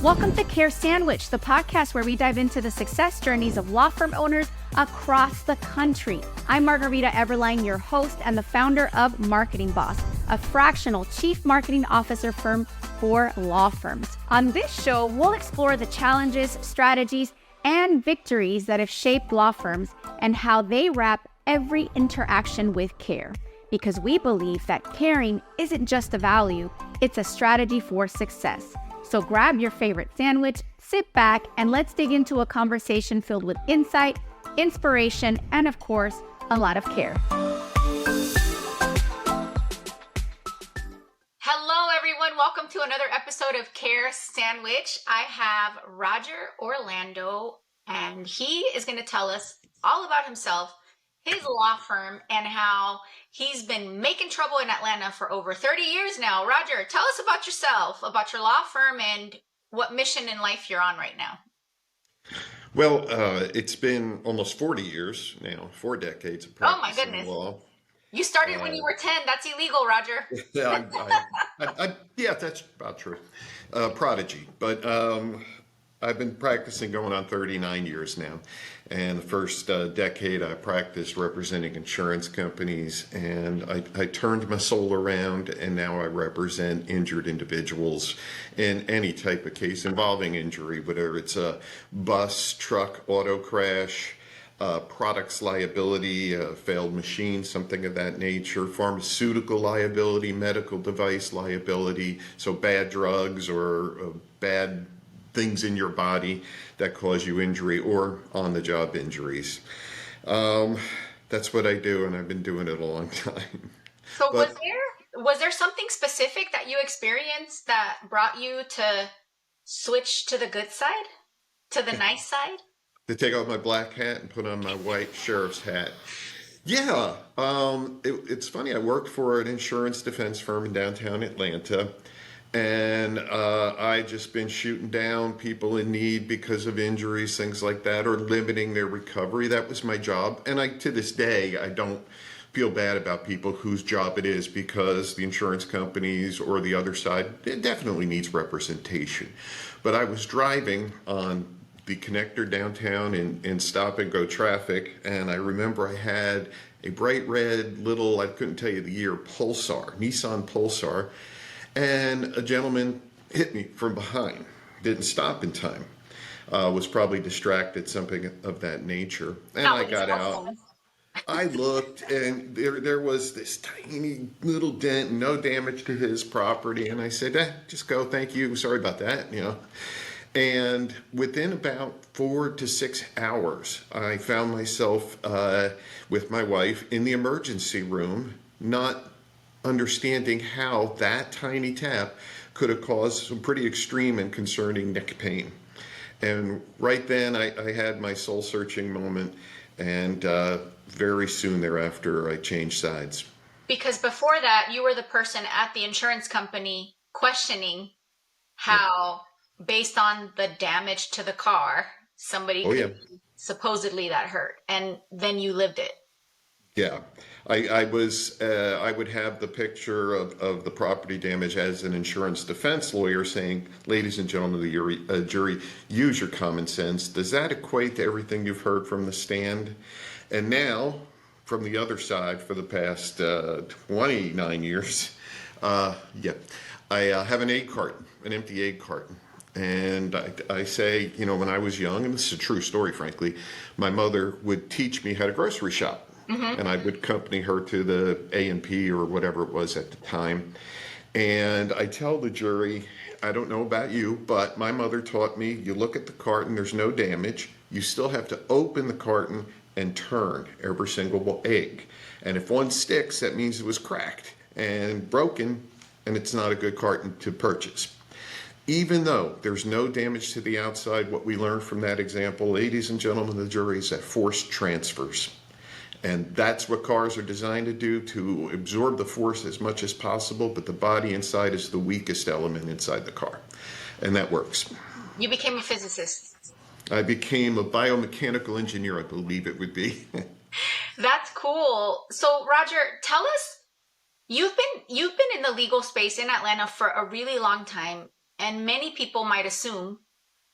Welcome to Care Sandwich, the podcast where we dive into the success journeys of law firm owners across the country. I'm Margarita Everline, your host and the founder of Marketing Boss, a fractional chief marketing officer firm for law firms. On this show, we'll explore the challenges, strategies, and victories that have shaped law firms and how they wrap every interaction with care. Because we believe that caring isn't just a value, it's a strategy for success. So grab your favorite sandwich, sit back, and let's dig into a conversation filled with insight, inspiration, and of course, a lot of care. Hello, everyone. Welcome to another episode of Care Sandwich. I have Roger Orlando, and he is going to tell us all about himself, his law firm, and how he's been making trouble in Atlanta for over 30 years now. Roger, tell us about yourself, about your law firm, and what mission in life you're on right now. Well, it's been almost 40 years now, 4 decades of practicing Oh my goodness. law. You started when you were 10. That's illegal, Roger. Yeah, that's about true. Prodigy. But I've been practicing going on 39 years now. And the first decade I practiced representing insurance companies, and I turned my soul around, and now I represent injured individuals in any type of case involving injury, whether it's a bus, truck, auto crash, products liability, failed machine, something of that nature, pharmaceutical liability, medical device liability, so bad drugs or bad things in your body that cause you injury or on-the-job injuries. That's what I do, and I've been doing it a long time. So was there something specific that you experienced that brought you to switch to the good side, to the nice side? To take off my black hat and put on my white sheriff's hat. Yeah, it's funny. I worked for an insurance defense firm in downtown Atlanta, and I just been shooting down people in need because of injuries, things like that, or limiting their recovery. That was my job. And to this day, I don't feel bad about people whose job it is, because the insurance companies or the other side, it definitely needs representation. But I was driving on the connector downtown in stop and go traffic, and I remember I had a bright red little, I couldn't tell you the year, Nissan Pulsar, and a gentleman hit me from behind. Didn't stop in time. Was probably distracted, something of that nature. And I got out. I looked, and there was this tiny little dent, no damage to his property. And I said, just go, thank you, sorry about that, And within about 4 to 6 hours, I found myself with my wife in the emergency room, not understanding how that tiny tap could have caused some pretty extreme and concerning neck pain. And right then I had my soul-searching moment, and very soon thereafter I changed sides. Because before that, you were the person at the insurance company questioning how, based on the damage to the car, somebody supposedly that hurt, and then you lived it. Yeah, I would have the picture of the property damage as an insurance defense lawyer saying, ladies and gentlemen of the jury, use your common sense. Does that equate to everything you've heard from the stand? And now, from the other side, for the past 29 years, I have an egg carton, an empty egg carton. And I say, when I was young, and this is a true story, frankly, my mother would teach me how to grocery shop. Mm-hmm. And I would accompany her to the A&P or whatever it was at the time. And I tell the jury, I don't know about you, but my mother taught me, you look at the carton, there's no damage. You still have to open the carton and turn every single egg. And if one sticks, that means it was cracked and broken, and it's not a good carton to purchase. Even though there's no damage to the outside, what we learned from that example, ladies and gentlemen of the jury, is that force transfers. And that's what cars are designed to do, to absorb the force as much as possible, but the body inside is the weakest element inside the car. And that works. You became a physicist. I became a biomechanical engineer, I believe it would be. That's cool. So Roger, tell us, you've been in the legal space in Atlanta for a really long time. And many people might assume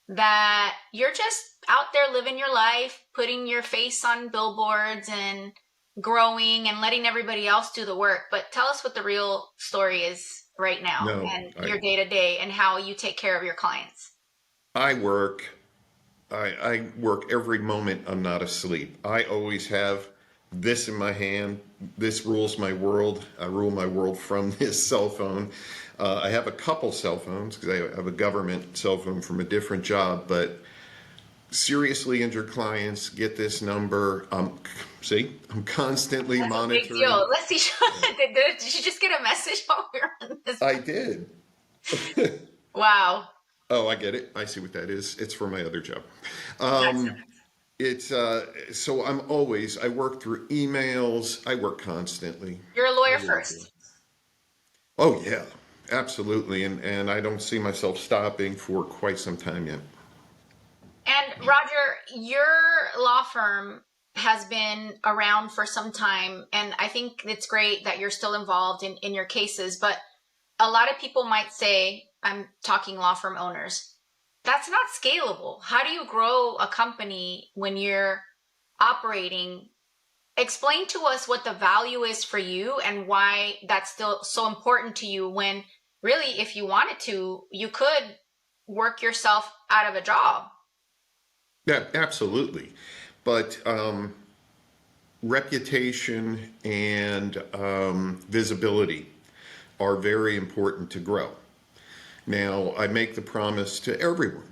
that you're just out there living your life, putting your face on billboards and growing and letting everybody else do the work. But tell us what the real story is right now No, and your day to day and how you take care of your clients. I work. I work every moment I'm not asleep. I always have this in my hand. This rules my world. I rule my world from this cell phone. I have a couple cell phones because I have a government cell phone from a different job, but seriously injured clients get this number. See, I'm constantly That's a big monitoring. deal. Let's see. Did you just get a message while we were on this? I did. Wow. Oh, I get it. I see what that is. It's for my other job. Gotcha. It's so I work through emails. I work constantly. You're a lawyer I work. first. Oh yeah, absolutely. And I don't see myself stopping for quite some time yet. And Roger, your law firm has been around for some time, and I think it's great that you're still involved in your cases, but a lot of people might say, I'm talking law firm owners, that's not scalable. How do you grow a company when you're operating? Explain to us what the value is for you and why that's still so important to you when really, if you wanted to, you could work yourself out of a job. Yeah, absolutely. But reputation and visibility are very important to grow. Now, I make the promise to everyone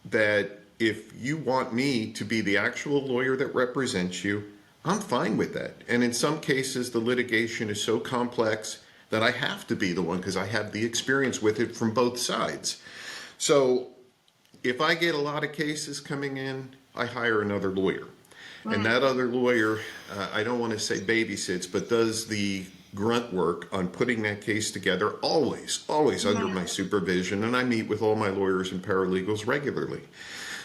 that if you want me to be the actual lawyer that represents you, I'm fine with that. And in some cases, the litigation is so complex that I have to be the one because I have the experience with it from both sides. So if I get a lot of cases coming in, I hire another lawyer. And that other lawyer, I don't want to say babysits, but does the grunt work on putting that case together, always under my supervision. And I meet with all my lawyers and paralegals regularly.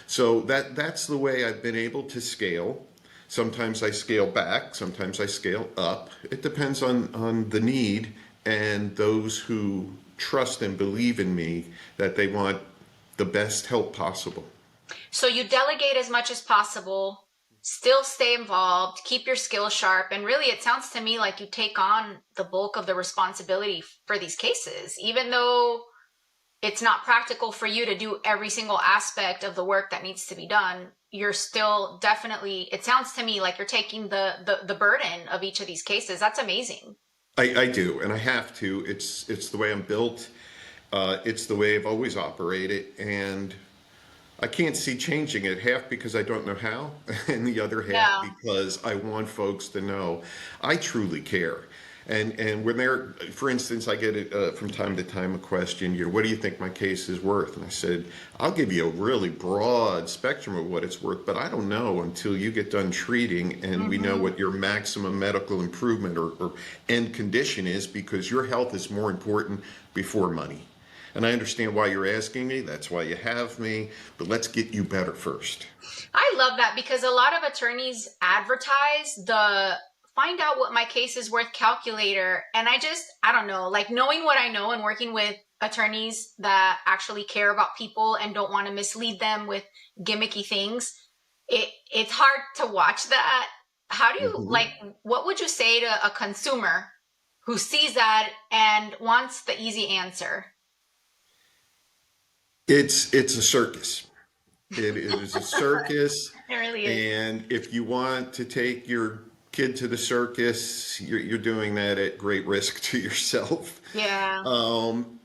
So that's the way I've been able to scale. Sometimes I scale back, sometimes I scale up. It depends on the need and those who trust and believe in me that they want the best help possible. So you delegate as much as possible, still stay involved, keep your skills sharp, and really it sounds to me like you take on the bulk of the responsibility for these cases, even though it's not practical for you to do every single aspect of the work that needs to be done. You're still definitely, it sounds to me like you're taking the burden of each of these cases. That's amazing. I do, and I have to. It's the way I'm built. It's the way I've always operated, and I can't see changing it, half because I don't know how, and the other half because I want folks to know I truly care. And when they're, for instance, I get from time to time a question, what do you think my case is worth? And I said, I'll give you a really broad spectrum of what it's worth, but I don't know until you get done treating and we know what your maximum medical improvement or end condition is, because your health is more important before money. And I understand why you're asking me. That's why you have me. But let's get you better first. I love that because a lot of attorneys advertise the find out what my case is worth calculator. And I don't know, like knowing what I know and working with attorneys that actually care about people and don't want to mislead them with gimmicky things, it's hard to watch that. How do you, what would you say to a consumer who sees that and wants the easy answer? It's a circus. It is a circus. It really is. And if you want to take your kid to the circus, you're doing that at great risk to yourself. Yeah. When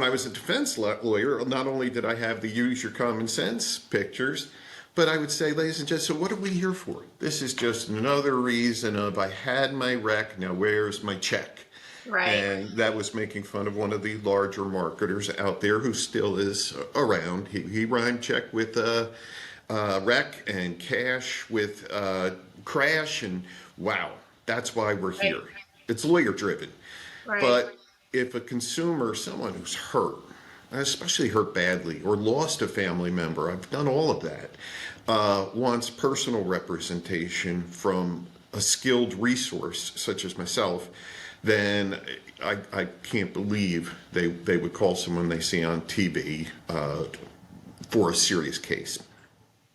I was a defense lawyer, not only did I have the use your common sense pictures, but I would say, ladies and gentlemen, so what are we here for? This is just another reason of I had my wreck, now where's my check? Right. And that was making fun of one of the larger marketers out there who still is around. He rhymed check with wreck and cash with crash, and wow, that's why we're here. It's lawyer driven. Right. But if a consumer, someone who's hurt, especially hurt badly, or lost a family member, I've done all of that, wants personal representation from a skilled resource such as myself, then I can't believe they would call someone they see on TV for a serious case.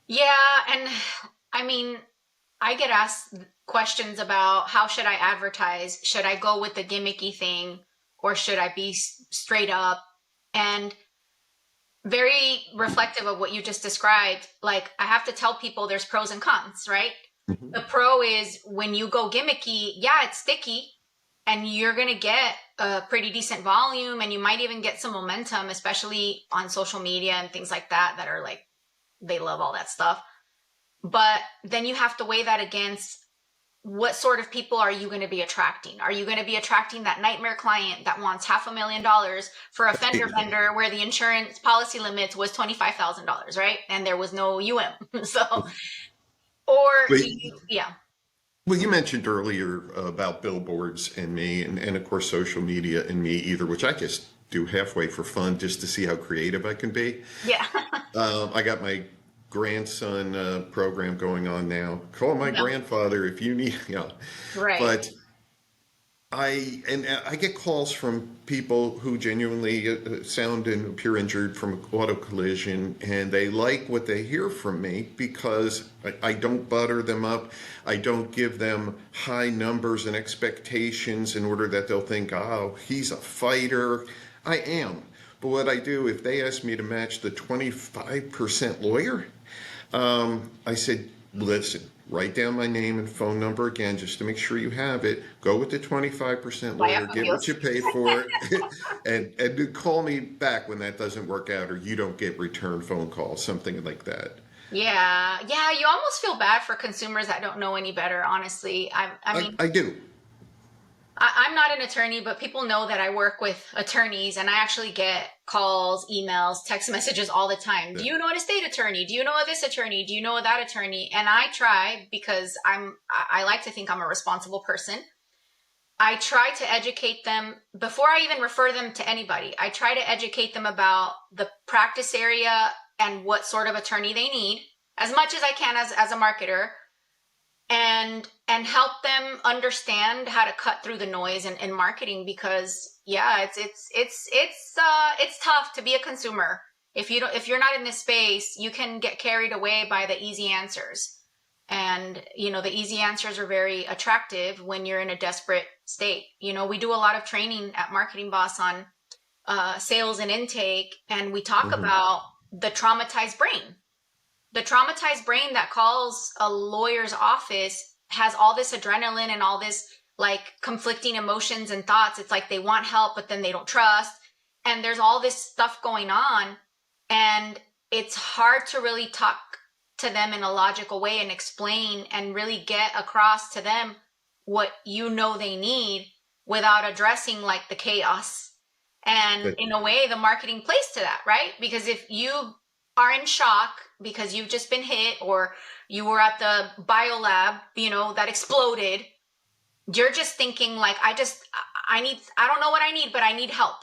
Yeah, and I mean, I get asked questions about how should I advertise? Should I go with the gimmicky thing or should I be straight up? And very reflective of what you just described. Like, I have to tell people there's pros and cons, right? Mhm. The pro is when you go gimmicky, yeah, it's sticky and you're going to get a pretty decent volume and you might even get some momentum, especially on social media and things like that, that are like, they love all that stuff. But then you have to weigh that against what sort of people are you going to be attracting? Are you going to be attracting that nightmare client that wants $500,000 for a fender bender where the insurance policy limit was $25,000, right? And there was no So, or do But you, yeah. well, you mentioned earlier about billboards and me, and of course social media and me either, which I just do halfway for fun just to see how creative I can be. Yeah. I got my grandson program going on now. Call my Yeah. grandfather if you need, Right. But I get calls from people who genuinely sound and appear injured from an auto collision, and they like what they hear from me because I don't butter them up. I don't give them high numbers and expectations in order that they'll think, oh, he's a fighter. I am. But what I do, if they ask me to match the 25% lawyer, I said, listen, write down my name and phone number again just to make sure you have it. Go with the 25% Vaya lawyer, con get what Dios. you pay for, and call me back when that doesn't work out or you don't get return phone calls, something like that. Yeah. Yeah. You almost feel bad for consumers that don't know any better, honestly. I mean, I do. I'm not an attorney, but people know that I work with attorneys and I actually get calls, emails, text messages all the time. Do Yeah. you know an estate attorney? Do you know this attorney? Do you know that attorney? And I try because I like to think I'm a responsible person. I try to educate them before I even refer them to anybody. I try to educate them about the practice area and what sort of attorney they need as much as I can as a marketer and help them understand how to cut through the noise in marketing because yeah, it's tough to be a consumer. If you're not in this space, you can get carried away by the easy answers. And the easy answers are very attractive when you're in a desperate state. We do a lot of training at Marketing Boss on sales and intake, and we talk Mhm. about the traumatized brain. The traumatized brain that calls a lawyer's office has all this adrenaline and all this like conflicting emotions and thoughts. It's like they want help, but then they don't trust. And there's all this stuff going on. And it's hard to really talk to them in a logical way and explain and really get across to them what they need without addressing like the chaos. And But in a way, the marketing plays to that, right? Because if you are in shock because you've just been hit or you were at the biolab, that exploded, you're just thinking like, I don't know what I need, but I need help.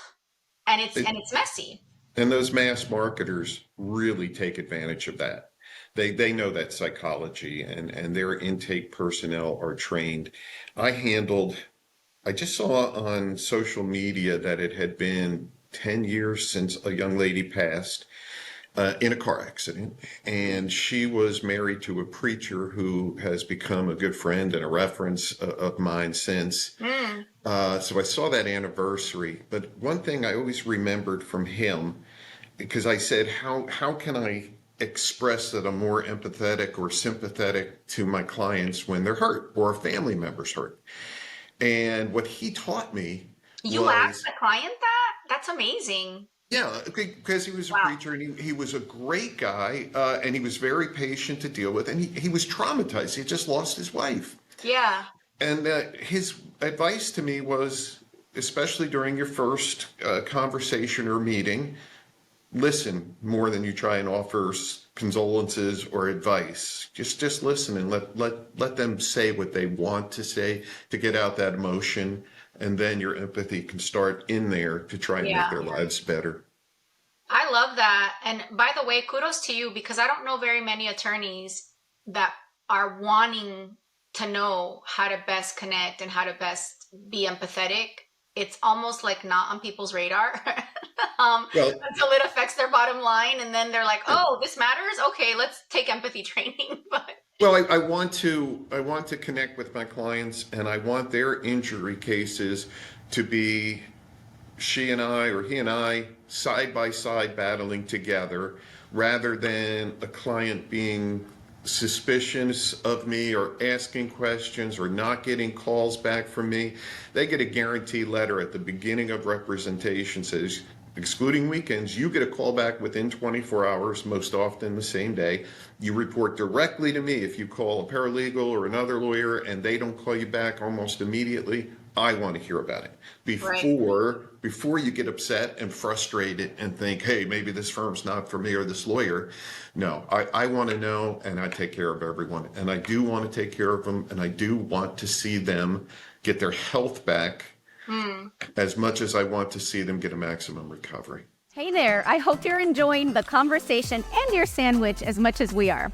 And it, it's messy. and those mass marketers really take advantage of that. They know that psychology and their intake personnel are trained. I just saw on social media that it had been 10 years since a young lady passed in a car accident. And she was married to a preacher who has become a good friend and a reference of mine since. Mm. So I saw that anniversary. But one thing I always remembered from him, because I said, how can I express that I'm more empathetic or sympathetic to my clients when they're hurt or a family member's hurt? And what he taught me You asked was, the client that? That's amazing. yeah, because he was a Wow. preacher and he was a great guy and he was very patient to deal with. And he was traumatized. He just lost his wife. Yeah. And his advice to me was, especially during your first conversation or meeting, listen more than you try and offer condolences or advice. Just listen and let them say what they want to say to get out that emotion, and then your empathy can start in there to try and make Yeah. their lives better. I love that. And by the way, kudos to you because I don't know very many attorneys that are wanting to know how to best connect and how to best be empathetic. it's almost like not on people's radar Well, until it affects their bottom line. And then they're like, oh, this matters. Okay, let's take empathy training. But well, I want to connect with my clients, and I want their injury cases to be she and I or he and I side by side battling together, rather than a client being suspicious of me or asking questions or not getting calls back from me. They get a guarantee letter at the beginning of representation, says, excluding weekends, you get a call back within 24 hours, most often the same day. You report directly to me. If you call a paralegal or another lawyer and they don't call you back almost immediately, I want to hear about it right. before you get upset and frustrated and think, hey, maybe this firm's not for me or this lawyer. No, I want to know, and I take care of everyone. And I do want to take care of them, and I do want to see them get their health back as much as I want to see them get a maximum recovery. Hey there, I hope you're enjoying the conversation and your sandwich as much as we are.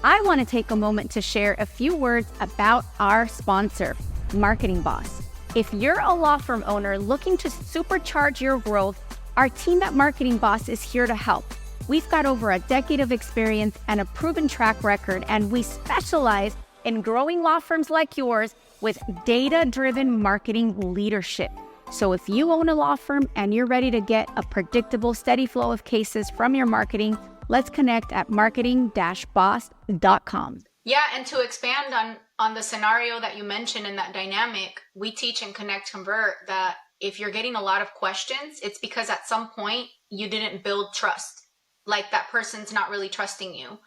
I want to take a moment to share a few words about our sponsor, Marketing Boss. If you're a law firm owner looking to supercharge your growth, our team at Marketing Boss is here to help. We've got over a decade of experience and a proven track record, and we specialize in growing law firms like yours with data-driven marketing leadership. So if you own a law firm and you're ready to get a predictable, steady flow of cases from your marketing, let's connect at marketing-boss.com. Yeah, and to expand on the scenario that you mentioned in that dynamic, we teach in Connect Convert that if you're getting a lot of questions, it's because at some point you didn't build trust. Like that person's not really trusting you.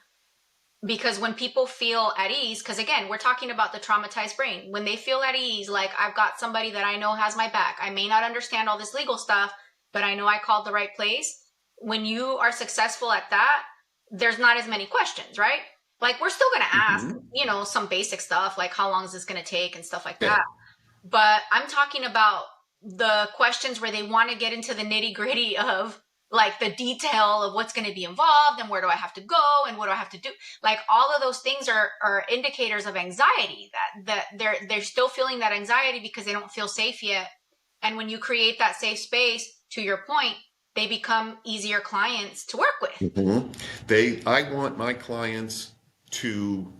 Because when people feel at ease, because again, we're talking about the traumatized brain. When they feel at ease, like I've got somebody that I know has my back. I may not understand all this legal stuff, but I know I called the right place. When you are successful at that, there's not as many questions, right? Like we're still going to ask, some basic stuff like how long is this going to take and stuff like that. But I'm talking about the questions where they want to get into the nitty gritty of like the detail of what's going to be involved and where do I have to go and what do I have to do? Like all of those things are indicators of anxiety that they're still feeling that anxiety because they don't feel safe yet. And when you create that safe space, to your point, they become easier clients to work with. I want my clients to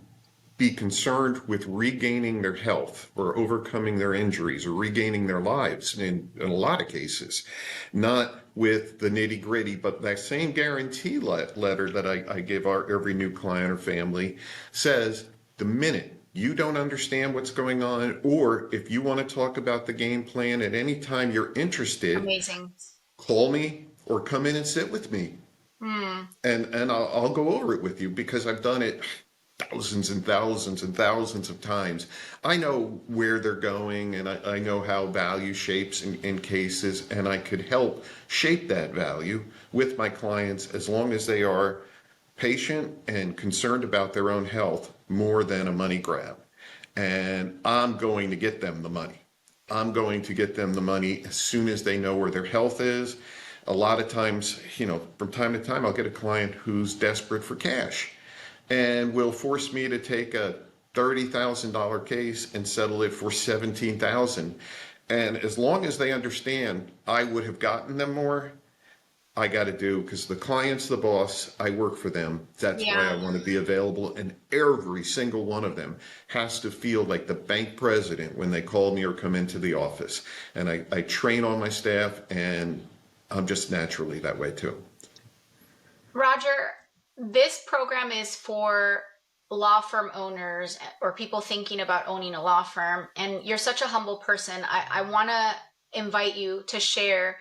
be concerned with regaining their health or overcoming their injuries or regaining their lives in a lot of cases, not with the nitty gritty. But that same guarantee letter that I give every new client or family says the minute you don't understand what's going on, or if you want to talk about the game plan at any time you're interested, Amazing. Call me or come in and sit with me. And I'll go over it with you because I've done it thousands and thousands and thousands of times. I know where they're going, and I know how value shapes in cases, and I could help shape that value with my clients as long as they are patient and concerned about their own health more than a money grab. And I'm going to get them the money. I'm going to get them the money as soon as they know where their health is. A lot of times, from time to time, I'll get a client who's desperate for cash and will force me to take a $30,000 case and settle it for $17,000. And as long as they understand I would have gotten them more, I got to do, because the client's the boss. I work for them. That's why I want to be available. And every single one of them has to feel like the bank president when they call me or come into the office. And I train all my staff, and I'm just naturally that way too. Roger, this program is for law firm owners or people thinking about owning a law firm. And you're such a humble person. I want to invite you to share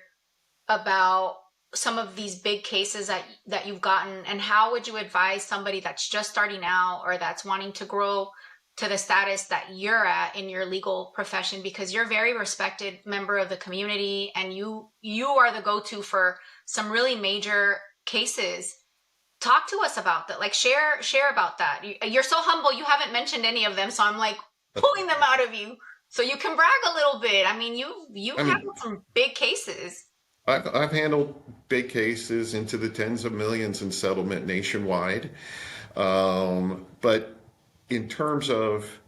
about some of these big cases that you've gotten, and how would you advise somebody that's just starting out or that's wanting to grow to the status that you're at in your legal profession, because you're a very respected member of the community and you are the go-to for some really major cases. Talk to us about that. Like share about that. You're so humble. You haven't mentioned any of them. So I'm like pulling them out of you so you can brag a little bit. I mean, you've handled some big cases. I've handled big cases into the tens of millions in settlement nationwide. But in terms of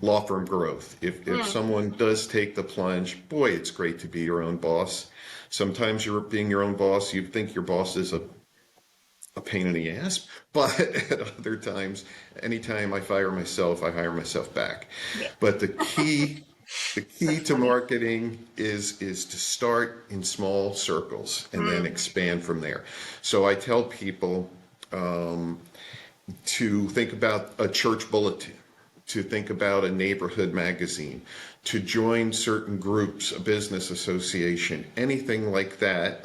law firm growth. If someone does take the plunge, boy, it's great to be your own boss. Sometimes you're being your own boss, you think your boss is a pain in the ass, but at other times, anytime I fire myself, I hire myself back. Yeah. But the key to marketing is to start in small circles and then expand from there. So I tell people to think about a church bulletin, to think about a neighborhood magazine, to join certain groups, a business association, anything like that.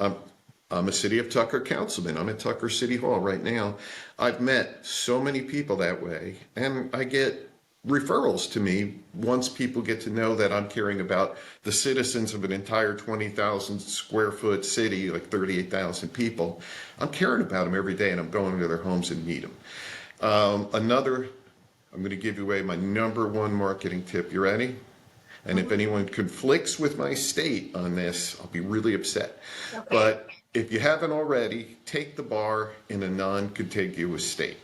I'm a City of Tucker councilman. I'm at Tucker City Hall right now. I've met so many people that way, and I get referrals to me once people get to know that I'm caring about the citizens of an entire 20,000 square foot city, like 38,000 people. I'm caring about them every day, and I'm going to their homes and meet them. I'm going to give you away my number one marketing tip. You ready? And if anyone conflicts with my state on this, I'll be really upset. Okay. But if you haven't already, take the bar in a non-contiguous state.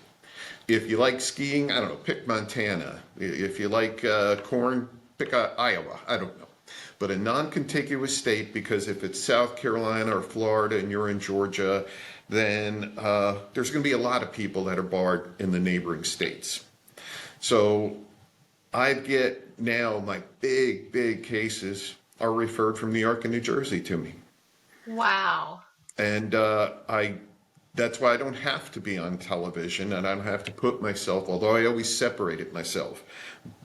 If you like skiing, I don't know, pick Montana. If you like corn, pick Iowa. I don't know. But a non-contiguous state, because if it's South Carolina or Florida and you're in Georgia, then there's going to be a lot of people that are barred in the neighboring states. So I get now my big cases are referred from New York and New Jersey to me. Wow. And that's why I don't have to be on television, and I don't have to put myself, although I always separated myself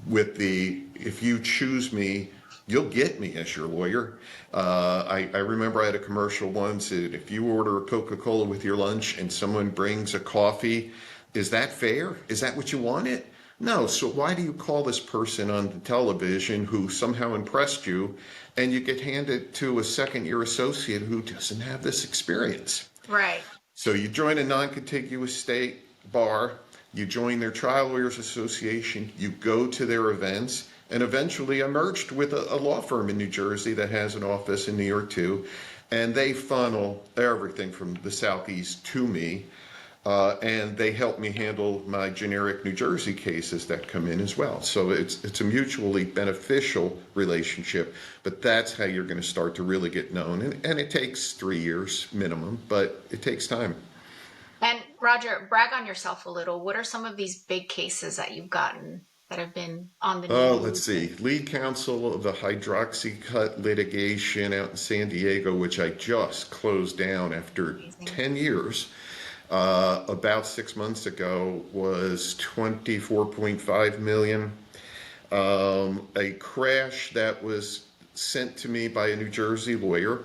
with if you choose me, you'll get me as your lawyer. I remember I had a commercial once that if you order a Coca-Cola with your lunch and someone brings a coffee, is that fair? Is that what you wanted? No, so why do you call this person on the television who somehow impressed you, and you get handed to a second-year associate who doesn't have this experience? Right. So you join a non-contiguous state bar, you join their trial lawyers association, you go to their events, and eventually I merged with a law firm in New Jersey that has an office in New York too, and they funnel everything from the Southeast to me. And they help me handle my generic New Jersey cases that come in as well. So it's a mutually beneficial relationship, but that's how you're going to start to really get known. And it takes 3 years minimum, but it takes time. And Roger, brag on yourself a little. What are some of these big cases that you've gotten that have been on the news? Oh, let's see. Lead counsel of the Hydroxycut litigation out in San Diego, which I just closed down after 10 years. About 6 months ago, was $24.5 million. A crash that was sent to me by a New Jersey lawyer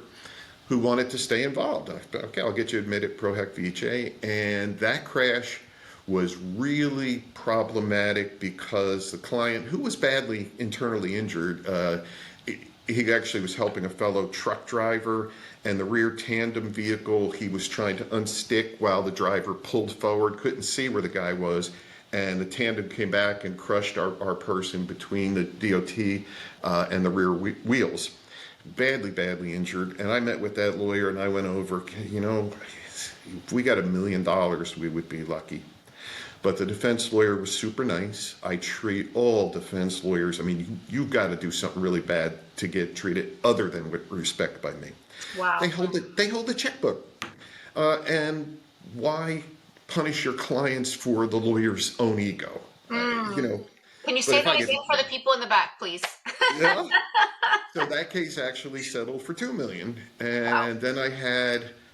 who wanted to stay involved. Okay, I'll get you admitted pro hac vice. And that crash was really problematic because the client, who was badly internally injured, he actually was helping a fellow truck driver, and the rear tandem vehicle he was trying to unstick while the driver pulled forward, couldn't see where the guy was, and the tandem came back and crushed our person between the DOT and the rear wheels. Badly injured. And I met with that lawyer and I went over, if we got $1 million, we would be lucky. But the defense lawyer was super nice. I treat all defense lawyers, you've got to do something really bad to get treated other than with respect by me. Wow. They hold the checkbook. And why punish your clients for the lawyer's own ego? Can you say that again for the people in the back, please? Yeah. So that case actually settled for $2 million. And wow. Then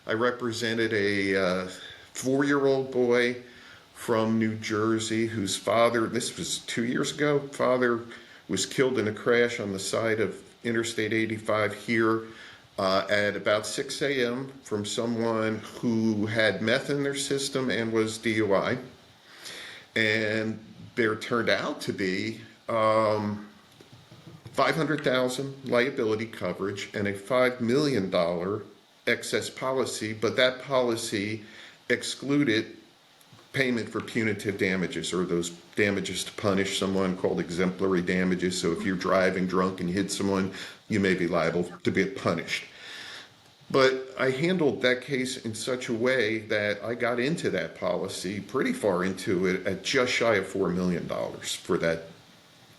I represented a 4-year-old boy from New Jersey whose father, this was 2 years ago, father was killed in a crash on the side of Interstate 85 here at about 6 a.m. from someone who had meth in their system and was DUI. And there turned out to be $500,000 liability coverage and a $5 million excess policy, but that policy excluded payment for punitive damages, or those damages to punish someone called exemplary damages. So if you're driving drunk and you hit someone, you may be liable to be punished. But I handled that case in such a way that I got into that policy, pretty far into it, at just shy of $4 million for that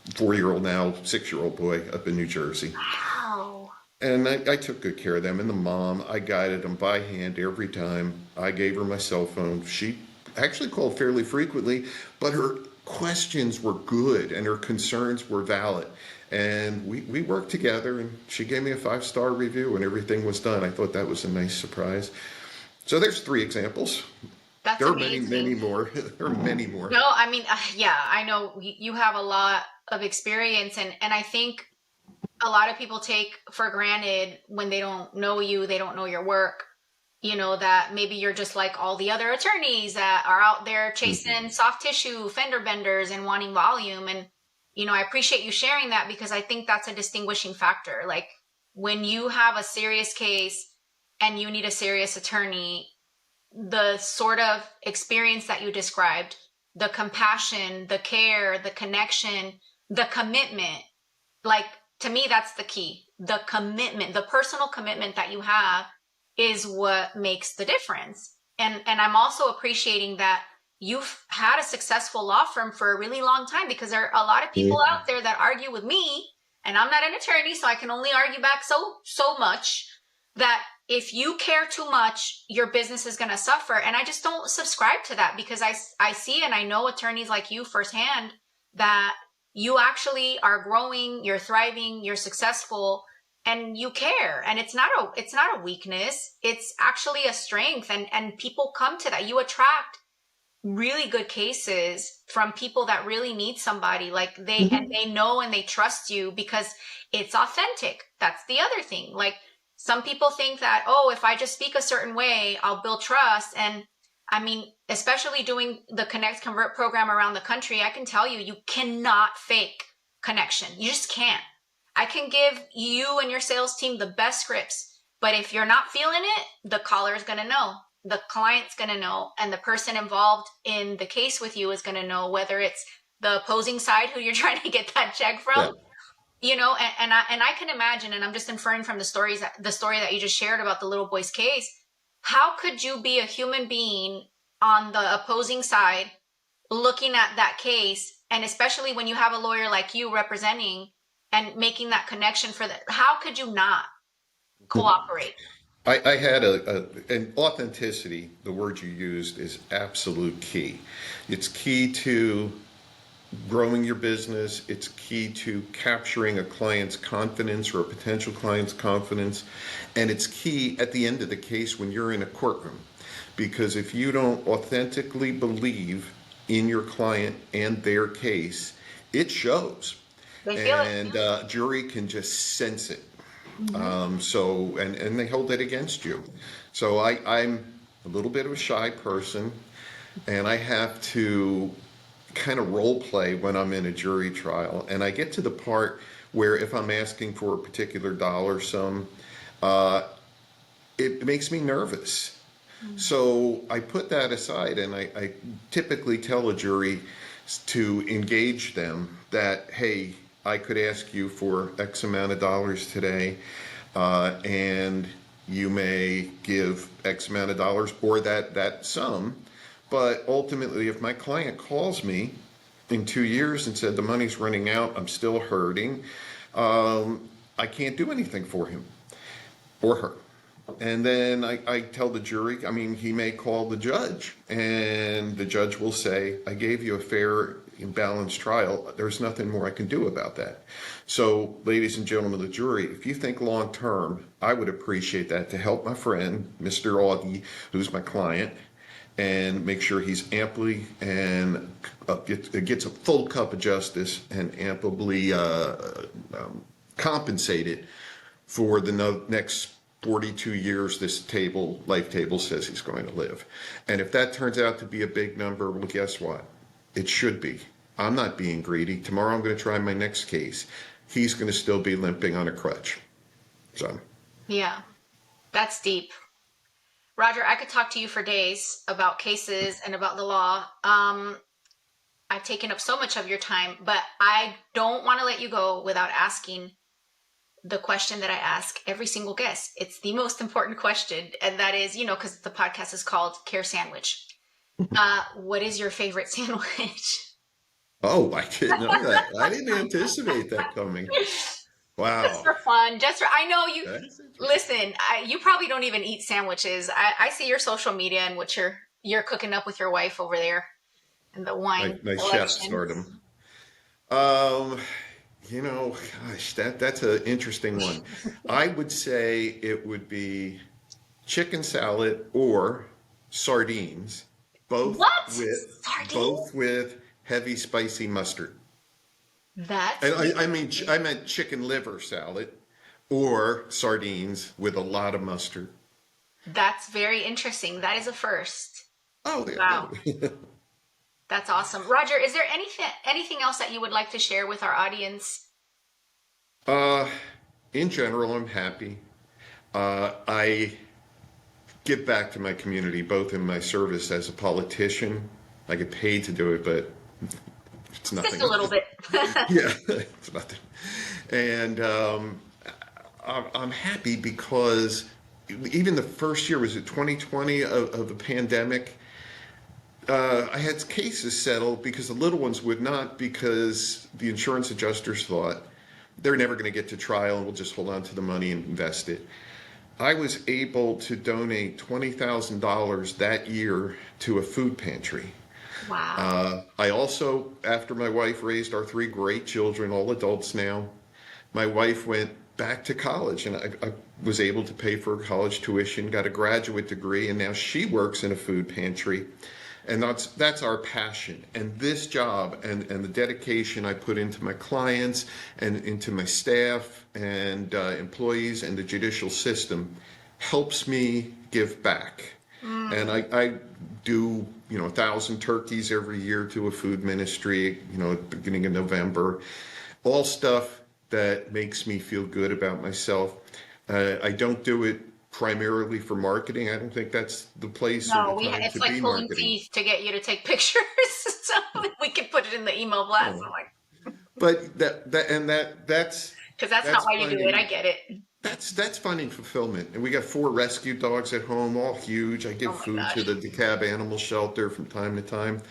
4-year-old now, 6-year-old boy up in New Jersey. Wow. And I took good care of them. And the mom, I guided them by hand every time. I gave her my cell phone. She actually called fairly frequently, but her questions were good and her concerns were valid. And we worked together, and she gave me a 5-star review and everything was done. I thought that was a nice surprise. So there's 3 examples. That's There are amazing. many more. There are many more. No, I mean, yeah, I know you have a lot of experience, and I think a lot of people take for granted when they don't know you, they don't know your work, that maybe you're just like all the other attorneys that are out there chasing soft tissue fender benders and wanting volume. And, I appreciate you sharing that, because I think that's a distinguishing factor. Like, when you have a serious case and you need a serious attorney, the sort of experience that you described, the compassion, the care, the connection, the commitment, like, to me, that's the key. The commitment, the personal commitment that you have is what makes the difference. And I'm also appreciating that you've had a successful law firm for a really long time, because there are a lot of people out there that argue with me, and I'm not an attorney, so I can only argue back so much, that if you care too much, your business is going to suffer. And I just don't subscribe to that, because I see and I know attorneys like you firsthand that you actually are growing, you're thriving, you're successful, and you care. And it's not a weakness. It's actually a strength. And people come to that. You attract really good cases from people that really need somebody, like and they know and they trust you because it's authentic. That's the other thing. Like, some people think that, oh, if I just speak a certain way, I'll build trust. And I mean, especially doing the Connect Convert program around the country, I can tell you, you cannot fake connection. You just can't. I can give you and your sales team the best scripts, but if you're not feeling it, the caller is going to know, the client's going to know, and the person involved in the case with you is going to know, whether it's the opposing side who you're trying to get that check from. Yeah. And I can imagine, and I'm just inferring from the story that you just shared about the little boy's case. How could you be a human being on the opposing side looking at that case, and especially when you have a lawyer like you representing and making that connection for that? How could you not cooperate? I had an authenticity, the word you used, is absolute key. It's key to growing your business. It's key to capturing a client's confidence or a potential client's confidence. And it's key at the end of the case when you're in a courtroom. Because if you don't authentically believe in your client and their case, it shows. They feel And jury can just sense it. And they hold it against you. So I'm a little bit of a shy person, and I have to kind of role play when I'm in a jury trial. And I get to the part where if I'm asking for a particular dollar sum, it makes me nervous. So I put that aside, and I typically tell a jury to engage them that, hey, I could ask you for X amount of dollars today, and you may give X amount of dollars or that sum. But ultimately, if my client calls me in 2 years and said the money's running out, I'm still hurting, I can't do anything for him or her. And then I tell the jury, I mean, he may call the judge, and the judge will say, I gave you a fair and balanced trial. There's nothing more I can do about that. So, ladies and gentlemen of the jury, if you think long term, I would appreciate that to help my friend, Mr. Augie, who's my client, and make sure he's amply and gets a full cup of justice and amply compensated for the next 42 years this life table says he's going to live. And if that turns out to be a big number, well, guess what? It should be. I'm not being greedy. Tomorrow I'm going to try my next case. He's going to still be limping on a crutch. So. Yeah, that's deep. Roger, I could talk to you for days about cases and about the law. I've taken up so much of your time, but I don't want to let you go without asking the question that I ask every single guest. It's the most important question. And that is, because the podcast is called Care Sandwich. What is your favorite sandwich? Oh, I didn't know that. I didn't anticipate that coming. Just Wow. for fun. I know you. That's interesting. Listen, you probably don't even eat sandwiches. I see your social media and what you're cooking up with your wife over there and the wine My chef selection. stardom. Um, gosh, that's an interesting one. I would say it would be chicken salad or sardines, both What? with Sardine? both with heavy spicy mustard. That's And I meant chicken liver salad or sardines with a lot of mustard. that's very interesting. That is a first. Oh, Wow. yeah. That's awesome. Roger, is there anything else that you would like to share with our audience? Uh, in general, I'm happy. I give back to my community, both in my service as a politician. I get paid to do it, but it's Just nothing. a little bit. Yeah, it's nothing. And I'm happy because even the first year, was it 2020 of the pandemic? I had cases settled because the little ones would not, because the insurance adjusters thought they're never going to get to trial and we'll just hold on to the money and invest it. I was able to donate $20,000 that year to a food pantry. Wow. I also, after my wife raised our three great children, all adults now, my wife went back to college, and I was able to pay for her college tuition, got a graduate degree, and now she works in a food pantry. And that's our passion. And this job and the dedication I put into my clients and into my staff and employees and the judicial system helps me give back. And I do, 1,000 turkeys every year to a food ministry, at the beginning of November. All stuff that makes me feel good about myself. I don't do it primarily for marketing. I don't think that's the place or No, the time it's to like be pulling marketing. teeth to get you to take pictures so that we can put it in the email blast. Oh. I'm like, But that's because that's not that's why you do it. I finding get it. that's finding fulfillment. And we got 4 rescue dogs at home, all huge. I give Oh my food gosh. to the DeKalb Animal Shelter from time to time.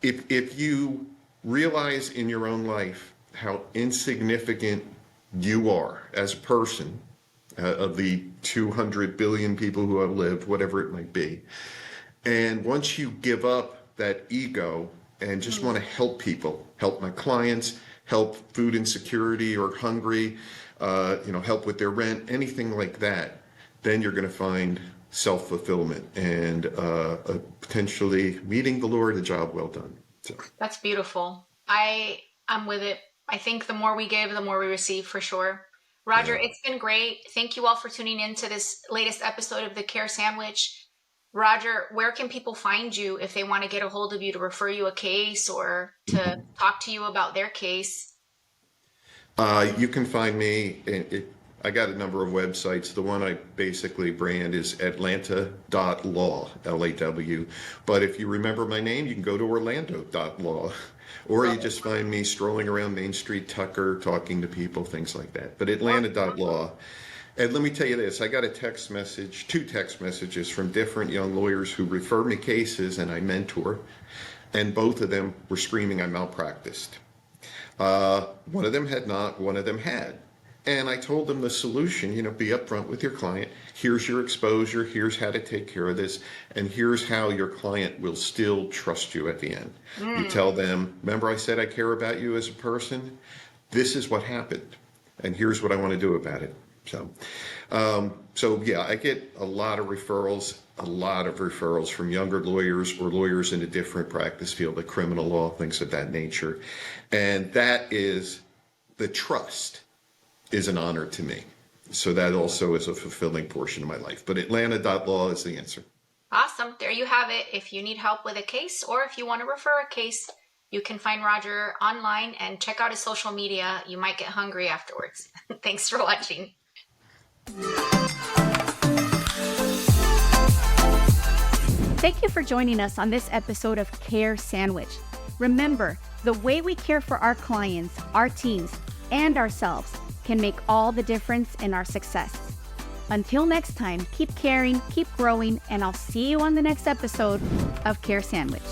If you realize in your own life how insignificant you are as a person, of the 200 billion people who have lived, whatever it might be, and once you give up that ego and just want to help people, help my clients, help food insecurity or hungry, help with their rent, anything like that, then you're going to find self-fulfillment and potentially meeting the Lord, a job well done. So, That's beautiful. I'm with it. I think the more we give, the more we receive for sure. Roger, yeah. it's been great. Thank you all for tuning in to this latest episode of the Care Sandwich. Roger, where can people find you if they want to get a hold of you to refer you a case or to talk to you about their case? You can find me. I got a number of websites. The one I basically brand is atlanta.law, L-A-W. But if you remember my name, you can go to orlando.law. Or you just find me strolling around Main Street, Tucker, talking to people, things like that. But atlanta.law. And let me tell you this, I got two text messages from different young lawyers who refer me cases and I mentor. And both of them were screaming I malpracticed. One of them had not, one of them had. And I told them the solution, be upfront with your client. Here's your exposure. Here's how to take care of this. And here's how your client will still trust you at the end. You tell them, remember I said I care about you as a person? This is what happened. And here's what I want to do about it. So yeah, I get a lot of referrals from younger lawyers or lawyers in a different practice field, like criminal law, things of that nature. And that is, the trust is an honor to me. So that also is a fulfilling portion of my life. But atlanta.law is the answer. Awesome. There you have it. If you need help with a case or if you want to refer a case, you can find Roger online and check out his social media. You might get hungry afterwards. Thanks for watching. Thank you for joining us on this episode of Care Sandwich. Remember, the way we care for our clients, our teams, and ourselves can make all the difference in our success. Until next time, keep caring, keep growing, and I'll see you on the next episode of Care Sandwich.